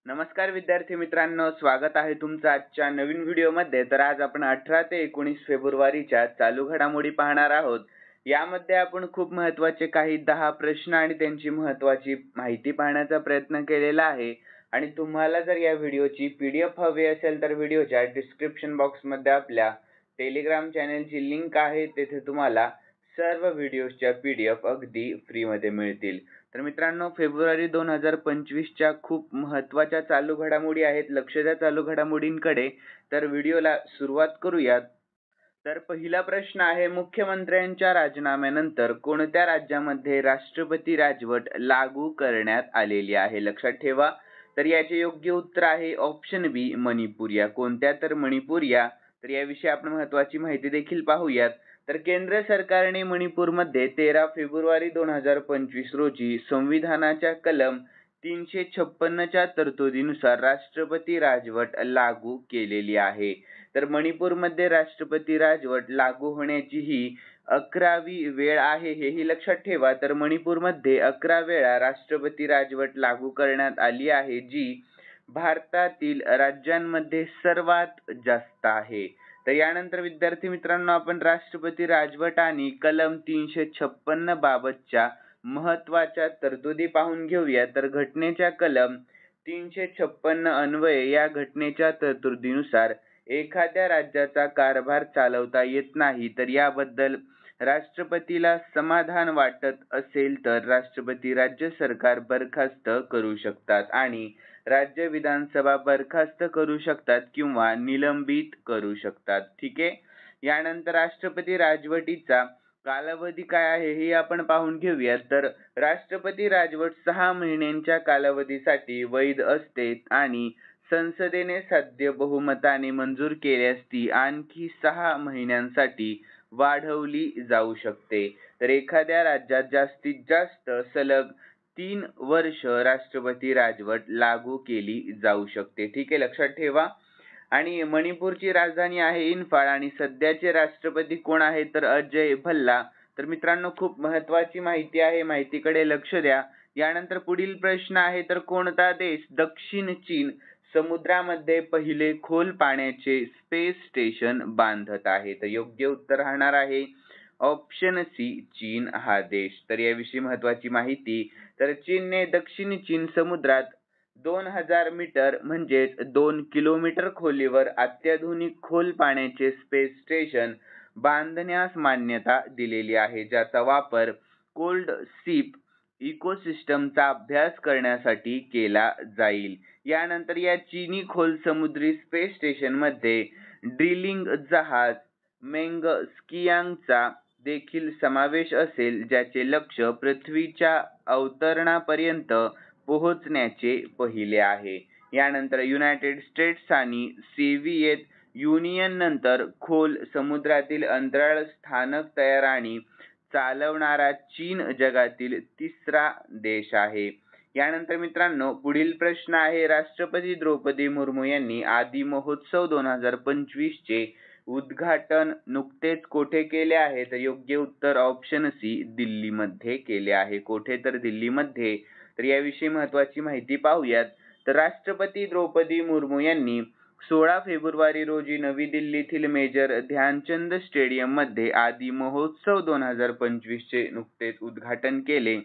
नमस्कार विद्यार्थी मित्रांनो, स्वागत आहे तुमचं आजच्या नवीन व्हिडिओमध्ये। तर आज आपण 18 ते 19 फेब्रुवारीच्या चालू घडामोडी पाहणार आहोत। यामध्ये आपण खूप महत्त्वाचे काही 10 प्रश्न आणि त्यांची महत्त्वाची माहिती पाहण्याचा प्रयत्न केलेला आहे। आणि तुम्हाला जर या व्हिडिओची PDF हवी असेल तर व्हिडिओच्या डिस्क्रिप्शन बॉक्समध्ये आपल्या टेलिग्राम चॅनलची लिंक आहे, तेथे तुम्हाला सर्व व्हिडिओच्या PDF अगदी फ्रीमध्ये मिळतील। तर मित्रांनो, फेब्रुवारी 2025च्या खूप महत्त्वाच्या चालू घडामोडी आहेत। लक्ष द्या चालू घडामोडींकडे। तर व्हिडिओला सुरुवात करूयात। तर पहिला प्रश्न आहे, मुख्यमंत्र्यांच्या राजीनाम्यानंतर कोणत्या राज्यामध्ये राष्ट्रपती राजवट लागू करण्यात आलेली आहे? लक्षात ठेवा। तर याचे योग्य उत्तर आहे ऑप्शन बी, मणिपूर या। कोणत्या? तर मणिपूर या। तर याविषयी आपण महत्त्वाची माहिती देखील पाहूयात। तर केंद्र सरकारने मणिपूरमध्ये 13 फेब्रुवारी 2025 रोजी संविधानाच्या कलम 356च्या तरतुदीनुसार राष्ट्रपती राजवट लागू केलेली आहे। तर मणिपूरमध्ये राष्ट्रपती राजवट लागू होण्याची ही 11वी वेळ आहे, हेही लक्षात ठेवा। तर मणिपूरमध्ये 11 वेळा राष्ट्रपती राजवट लागू करण्यात आली आहे, जी भारतातील राज्यांमध्ये सर्वात जास्त आहे। तर यानंतर विद्यार्थी मित्रांनो, आपण राष्ट्रपती राजवट आणि कलम 356 बाबतच्या महत्त्वाच्या तरतुदी पाहून घेऊया। तर घटनेच्या कलम 356 अन्वये या घटनेच्या तरतुदीनुसार एखाद्या राज्याचा कारभार चालवता येत नाही, तर याबद्दल राष्ट्रपतीला समाधान वाटत असेल तर राष्ट्रपती राज्य सरकार बरखास्त करू शकतात आणि राज्य विधानसभा बरखास्त करू शकतात किंवा निलंबित करू शकतात। ठीक आहे। यानंतर राष्ट्रपती राजवटीचा कालावधी काय आहे हे आपण पाहून घेऊया। तर राष्ट्रपती राजवट 6 महिन्यांच्या कालावधीसाठी वैध असते आणि संसदेने साध्य बहुमताने मंजूर केल्यास ती आणखी 6 महिन्यांसाठी वाढवली जाऊ शकते। तर एखाद्या राज्यात जास्तीत जास्त सलग 3 वर्ष राष्ट्रपती राजवट लागू केली जाऊ शकते। ठीक आहे, लक्षात ठेवा। आणि मणिपूरची राजधानी आहे इम्फाळ आणि सध्याचे राष्ट्रपती कोण आहेत? तर अजय भल्ला। तर मित्रांनो, खूप महत्त्वाची माहिती आहे, माहितीकडे लक्ष द्या। यानंतर पुढील प्रश्न आहे, तर कोणता देश दक्षिण चीन समुद्रामध्ये पहिले खोल पाण्याचे स्पेस स्टेशन बांधत आहे? तर योग्य उत्तर राहणार आहे ऑप्शन सी, चीन हा देश। तर याविषयी महत्त्वाची माहिती, तर चीनने दक्षिण चीन समुद्रात 2000 मीटर म्हणजेच 2 किलोमीटर खोलीवर अत्याधुनिक खोल पाण्याचे स्पेस स्टेशन बांधण्यास मान्यता दिलेली आहे, ज्याचा वापर कोल्ड सीप इकोसिस्टमचा अभ्यास करण्यासाठी केला जाईल। यानंतर या चीनी खोल समुद्री स्पेस स्टेशनमध्ये ड्रिलिंग जहाज मेंगस्कियांगचा देखील समावेश असेल, ज्याचे लक्ष्य पृथ्वीच्या अवतरणापर्यंत पोहोचण्याचे पहिले आहे। यानंतर युनायटेड स्टेट्स आणि सोव्हिएत युनियन नंतर खोल समुद्रातील अंतराळ स्थानक तयार आणि चालवणारा चीन जगातील 3रा देश आहे। यानंतर मित्रांनो, पुढील प्रश्न आहे, राष्ट्रपती द्रौपदी मुर्मू यांनी आदी महोत्सव 2025 चे उद्घाटन नुकतेच कोठे केले आहे? तर योग्य उत्तर ऑप्शन सी, दिल्लीमध्ये केले आहे। कोठे? तर दिल्लीमध्ये। तर याविषयी महत्त्वाची माहिती पाहूयात। तर राष्ट्रपती द्रौपदी मुर्मू यांनी 16 फेब्रुवारी रोजी नवी दिल्लीतील मेजर ध्यानचंद स्टेडियम मध्ये आदी महोत्सव 2025 चे नुकतेच उद्घाटन केले।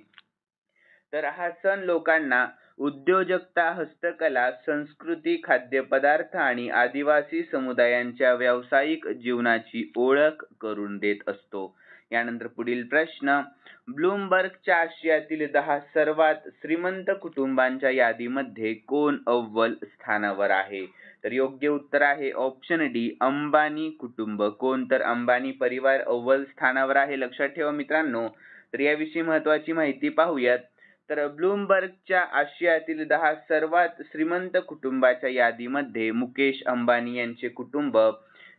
तर हा सण लोकांना उद्योजकता, हस्तकला, संस्कृती, खाद्यपदार्थ आणि आदिवासी समुदायांच्या व्यावसायिक जीवनाची ओळख करून देत असतो। यानंतर पुढील प्रश्न, ब्लूमबर्गच्या आशियातील 10 सर्वात श्रीमंत कुटुंबांच्या यादीमध्ये कोण अव्वल स्थानावर आहे? तर योग्य उत्तर आहे ऑप्शन डी, अंबानी कुटुंब। कोण? तर अंबानी परिवार अव्वल स्थानावर आहे। लक्षात ठेवा मित्रांनो। तर याविषयी महत्त्वाची माहिती पाहूयात। तर ब्लूमबर्गच्या आशियातील 10 सर्वात श्रीमंत कुटुंबाच्या यादीमध्ये मुकेश अंबानी यांचे कुटुंब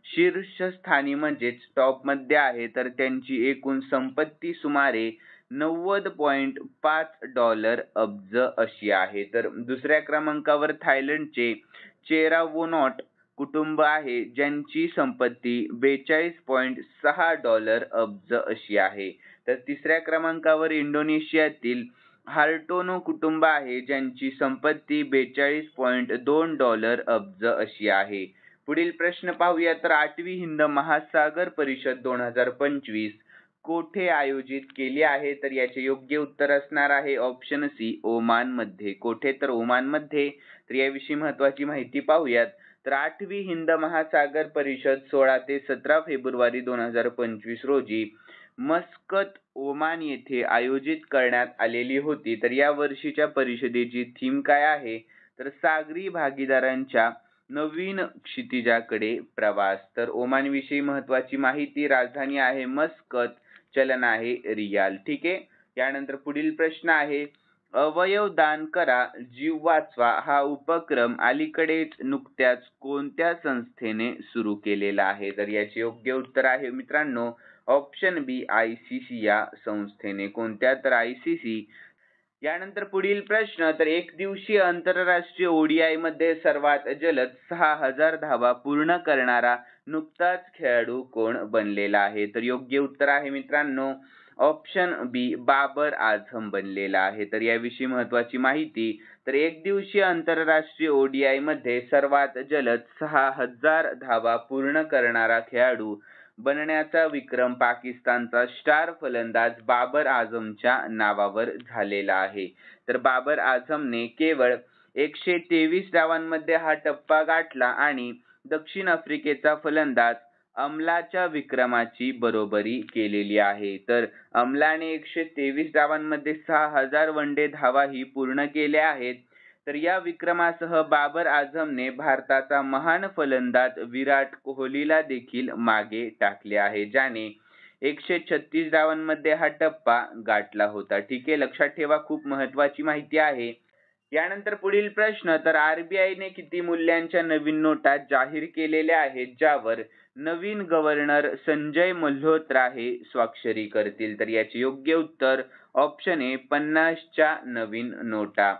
शीर्षस्थानी म्हणजेच टॉप मध्ये आहे। तर त्यांची एकूण संपत्ती सुमारे $90.5 अब्ज अशी आहे। तर दुसऱ्या क्रमांकावर थायलंडचे चेरावोनॉट कुटुंब आहे, ज्यांची संपत्ती $42.6 अब्ज अशी आहे। तर तिसऱ्या क्रमांकावर इंडोनेशियातील हार्टोनो कुटुंब आहे ज्यांची संपत्ती $42.2 अब्ज अशी आहे. पुढील प्रश्न पाहूया तर 8वी हिंद महासागर परिषद 2025 कोठे आयोजित केली आहे? तर याचे योग्य उत्तर असणार आहे ऑप्शन सी ओमान मध्ये. कोठे? तर ओमान मध्ये. तर याविषयी महत्त्वाची माहिती पाहूयात. तर 8वी हिंद महासागर परिषद 16 ते 17 फेब्रुवारी 2025 रोजी मस्कत ओमान येथे आयोजित करण्यात आलेली होती. तर या वर्षीच्या परिषदेची थीम काय आहे? तर सागरी भागीदारांच्या नवीन क्षितिजाकडे प्रवास. तर ओमान विषयी महत्त्वाची माहिती. राजधानी आहे मस्कत, चलन आहे रियाल. ठीक आहे. यानंतर पुढील प्रश्न आहे अवयव दान करा जीव वाचवा हा उपक्रम अलीकडेच नुकत्याच कोणत्या संस्थेने सुरू केलेला आहे? तर याचे योग्य उत्तर आहे मित्रांनो ऑप्शन बी ICC या संस्थेने. कोणत्या? तर ICC. यानंतर पुढील प्रश्न तर एक दिवसीय आंतरराष्ट्रीय ODI मध्ये सर्वात जलद 6000 धावा पूर्ण करणारा नुकताच खेळाडू कोण बनलेला आहे? तर योग्य उत्तर आहे मित्रांनो ऑप्शन बी बाबर आझम बनलेला आहे. तर याविषयी महत्त्वाची माहिती. तर एक दिवसीय आंतरराष्ट्रीय ODI मध्ये सर्वात जलद 6000 धावा पूर्ण करणारा खेळाडू बनण्याचा विक्रम पाकिस्तानचा स्टार फलंदाज बाबर आझमच्या नावावर झालेला आहे. तर बाबर आझमने केवळ 123 डावांमध्ये हा टप्पा गाठला आणि दक्षिण आफ्रिकेचा फलंदाज अमलाच्या विक्रमाची बरोबरी केलेली आहे. तर अमलाने 123 डावांमध्ये 6000 वनडे धावाही पूर्ण केल्या आहेत. तर या विक्रमासह बाबर आझमने भारताचा महान फलंदाज विराट कोहलीला देखील मागे टाकले आहे, ज्याने 136 डावांमध्ये हा टप्पा गाठला होता. ठीक आहे, लक्षात ठेवा, खूप महत्त्वाची माहिती आहे. यानंतर पुढील प्रश्न तर RBI ने किती मूल्यांच्या नवीन नोटा जाहीर केलेल्या आहेत ज्यावर नवीन गव्हर्नर संजय मल्होत्रा हे स्वाक्षरी करतील? तर याचे योग्य उत्तर ऑप्शन ए 50च्या नवीन नोटा.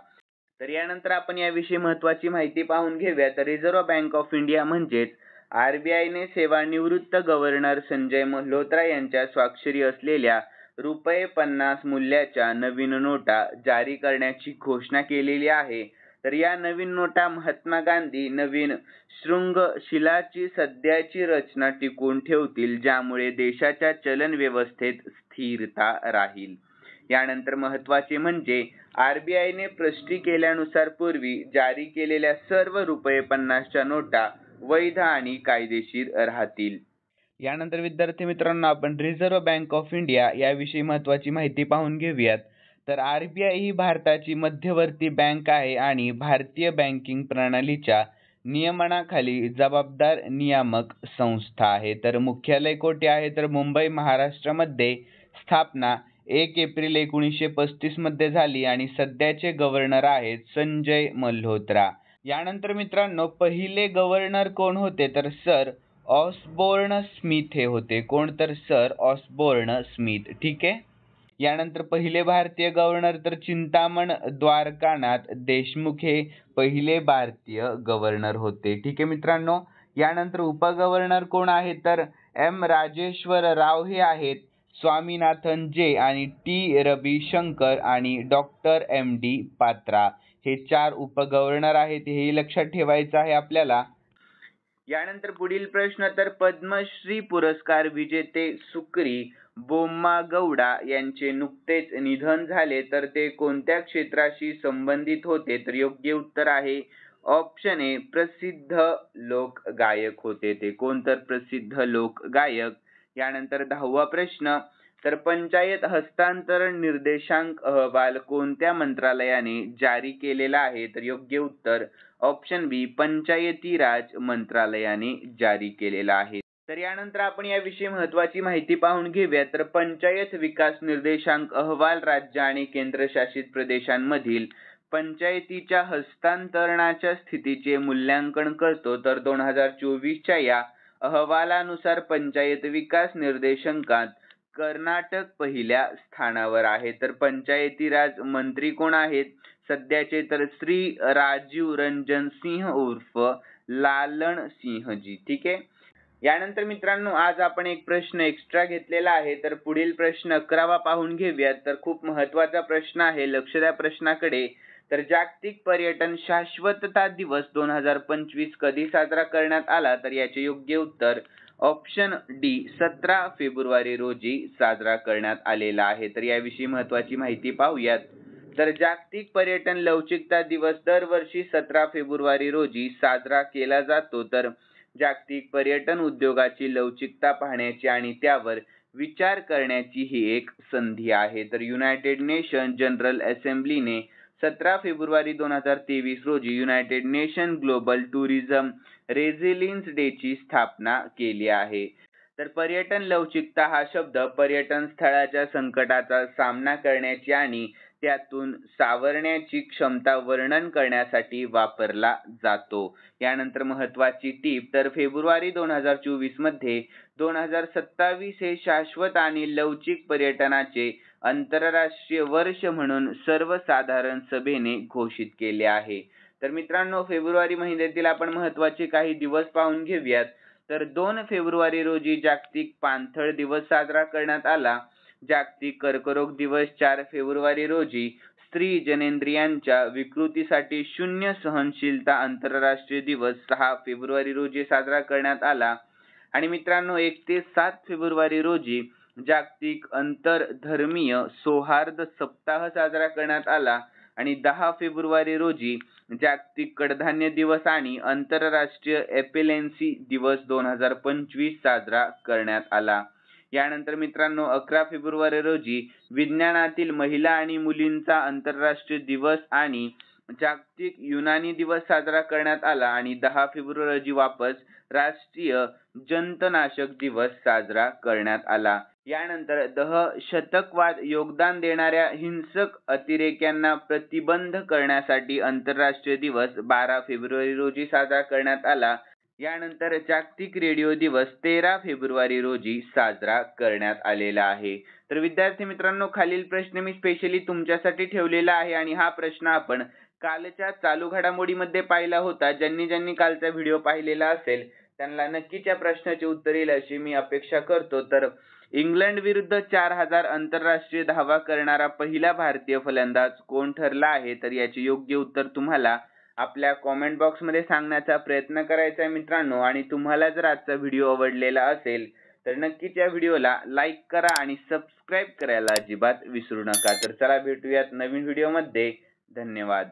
तर यानंतर आपण याविषयी महत्त्वाची माहिती पाहून घेऊया. तर रिझर्व्ह बँक ऑफ इंडिया म्हणजेच RBI ने सेवानिवृत्त गव्हर्नर संजय मल्होत्रा यांच्या स्वाक्षरी असलेल्या ₹50 मूल्याच्या नवीन नोटा जारी करण्याची घोषणा केलेली आहे. तर या नवीन नोटा महात्मा गांधी नवीन शृंगशिलाची सध्याची रचना टिकवून ठेवतील, ज्यामुळे देशाच्या चलन व्यवस्थेत स्थिरता राहील. यानंतर महत्त्वाचे म्हणजे RBI ने स्पष्टी केल्यानुसार पूर्वी जारी केलेल्या सर्व ₹50च्या नोटा वैध आणि कायदेशीर राहतील. यानंतर विद्यार्थी मित्रांनो आपण रिझर्व्ह बँक ऑफ इंडिया याविषयी महत्त्वाची माहिती पाहून घेऊयात. तर RBI ही भारताची मध्यवर्ती बँक आहे आणि भारतीय बँकिंग प्रणालीच्या नियमनाखाली जबाबदार नियामक संस्था आहे. तर मुख्यालय कोठे आहे? तर मुंबई महाराष्ट्रामध्ये. स्थापना 1 एप्रिल 1935 मध्ये झाली आणि सध्याचे गव्हर्नर आहेत संजय मल्होत्रा. यानंतर मित्रांनो पहिले गव्हर्नर कोण होते? तर सर ऑसबोर्न स्मिथ हे होते. कोण? तर सर ऑसबोर्न स्मिथ. ठीक आहे. यानंतर पहिले भारतीय गव्हर्नर तर चिंतामण द्वारकानाथ देशमुख हे पहिले भारतीय गव्हर्नर होते. ठीक आहे मित्रांनो. यानंतर उपगव्हर्नर कोण आहे? तर M राजेश्वर राव हे आहेत. स्वामीनाथन जे आणि T रविशंकर आणि डॉक्टर MD पात्रा हे 4 उपगव्हर्नर आहेत. हे लक्षात ठेवायचं आहे आपल्याला. यानंतर पुढील प्रश्न तर पद्मश्री पुरस्कार विजेते सुक्री बोम्मागौडा यांचे नुकतेच निधन झाले, तर ते कोणत्या क्षेत्राशी संबंधित होते? तर योग्य उत्तर आहे ऑप्शन ए प्रसिद्ध लोक गायक होते ते. कोण? तर प्रसिद्ध लोक गायक. यानंतर 10वा प्रश्न तर पंचायत हस्तांतरण निर्देशांक अहवाल कोणत्या मंत्रालयाने जारी केलेला आहे? तर योग्य उत्तर ऑप्शन बी पंचायती राज मंत्रालयाने जारी केलेला आहे. तर यानंतर आपण याविषयी महत्त्वाची माहिती पाहून घेऊया. तर पंचायत विकास निर्देशांक अहवाल राज्य आणि केंद्रशासित प्रदेशांमधील पंचायतीच्या हस्तांतरणाच्या स्थितीचे मूल्यांकन करतो. तर 2024च्या या अहवालानुसार पंचायत विकास निर्देशांकात कर्नाटक पहिल्या स्थानावर आहे. तर पंचायती राज मंत्री कोण आहेत सध्याचे? तर श्री राजीव रंजन सिंह उर्फ लालन सिंहजी. ठीक आहे. यानंतर मित्रांनो आज आपण एक प्रश्न एक्स्ट्रा घेतलेला आहे, तर पुढील प्रश्न 11वा पाहून घेऊयात. तर खूप महत्त्वाचा प्रश्न आहे, लक्ष द्या प्रश्नाकडे. तर जागतिक पर्यटन शाश्वतता दिवस 2025 कधी साजरा करण्यात आला? तर याचे योग्य उत्तर ऑप्शन डी 17 फेब्रुवारी रोजी साजरा करण्यात आलेला आहे. तर याविषयी महत्त्वाची माहिती पाहूयात. तर जागतिक पर्यटन लवचिकता दिवस दरवर्षी 17 फेब्रुवारी रोजी साजरा केला जातो. तर जागतिक पर्यटन उद्योगाची लवचिकता पाहण्याची आणि त्यावर विचार करण्याची ही एक संधी आहे. तर युनायटेड नेशन जनरल असेंब्लीने 17 फेब्रुवारी 2023 रोजी United nation global tourism resilience day ची स्थापना केली आहे. तर पर्यटन लवचिकता हा शब्द पर्यटन स्थळाच्या संकटाचा सामना करण्याची आणि त्यातून सावरण्याची क्षमता वर्णन करण्यासाठी वापरला जातो. यानंतर महत्त्वाची टीप, तर फेब्रुवारी 2024 मध्ये 2027 हे शाश्वत आणि लवचिक पर्यटनाचे आंतरराष्ट्रीय वर्ष म्हणून सर्वसाधारण सभेने घोषित केले आहे. तर मित्रांनो फेब्रुवारी महिन्यातील आपण महत्त्वाचे काही दिवस पाहून घेऊयात. तर 2 फेब्रुवारी रोजी जागतिक पाणथळ दिवस साजरा करण्यात आला. जागतिक कर्करोग दिवस 4 फेब्रुवारी रोजी स्त्री जनेंद्रियांच्या विकृतीसाठी शून्य सहनशीलता आंतरराष्ट्रीय दिवस 6 फेब्रुवारी रोजी साजरा करण्यात आला. आणि मित्रांनो 1 ते 7 फेब्रुवारी रोजी जागतिक आंतरधर्मीय सौहार्द सप्ताह साजरा करण्यात आला. आणि 10 फेब्रुवारी रोजी जागतिक कडधान्य दिवस आणि आंतरराष्ट्रीय एपिलेन्सी दिवस 2025 साजरा करण्यात आला. यानंतर मित्रांनो 11 फेब्रुवारी रोजी विज्ञानातील महिला आणि मुलींचा आंतरराष्ट्रीय दिवस आणि जागतिक युनानी दिवस साजरा करण्यात आला. आणि 10 फेब्रुवारी रोजी वापस राष्ट्रीय जंतनाशक दिवस साजरा करण्यात आला. यानंतर दहशतवाद योगदान देणाऱ्या हिंसक अतिरेक्यांना प्रतिबंध करण्यासाठी आंतरराष्ट्रीय दिवस 12 फेब्रुवारी रोजी साजरा करण्यात आला. यानंतर जागतिक रेडिओ दिवस 13 फेब्रुवारी रोजी साजरा करण्यात आलेला आहे. तर विद्यार्थी मित्रांनो खालील प्रश्न मी स्पेशली तुमच्यासाठी ठेवलेला आहे आणि हा प्रश्न आपण कालच्या चालू घडामोडीमध्ये पाहिला होता. ज्यांनी कालचा व्हिडिओ पाहिलेला असेल त्यांना नक्कीच या प्रश्नाचे उत्तर येईल अशी मी अपेक्षा करतो. तर इंग्लंड विरुद्ध 4000 आंतरराष्ट्रीय धावा करणारा पहिला भारतीय फलंदाज कोण ठरला आहे? तर याचे योग्य उत्तर तुम्हाला आपल्या कमेंट बॉक्स मध्ये सांगण्याचा प्रयत्न करायचा आहे मित्रांनो. आणि तुम्हाला जर आजचा व्हिडिओ आवडलेला असेल तर नक्कीच या व्हिडिओला लाईक करा आणि सबस्क्राईब करायला अजिबात विसरू नका. तर चला भेटूयात नवीन व्हिडिओ मध्ये. धन्यवाद.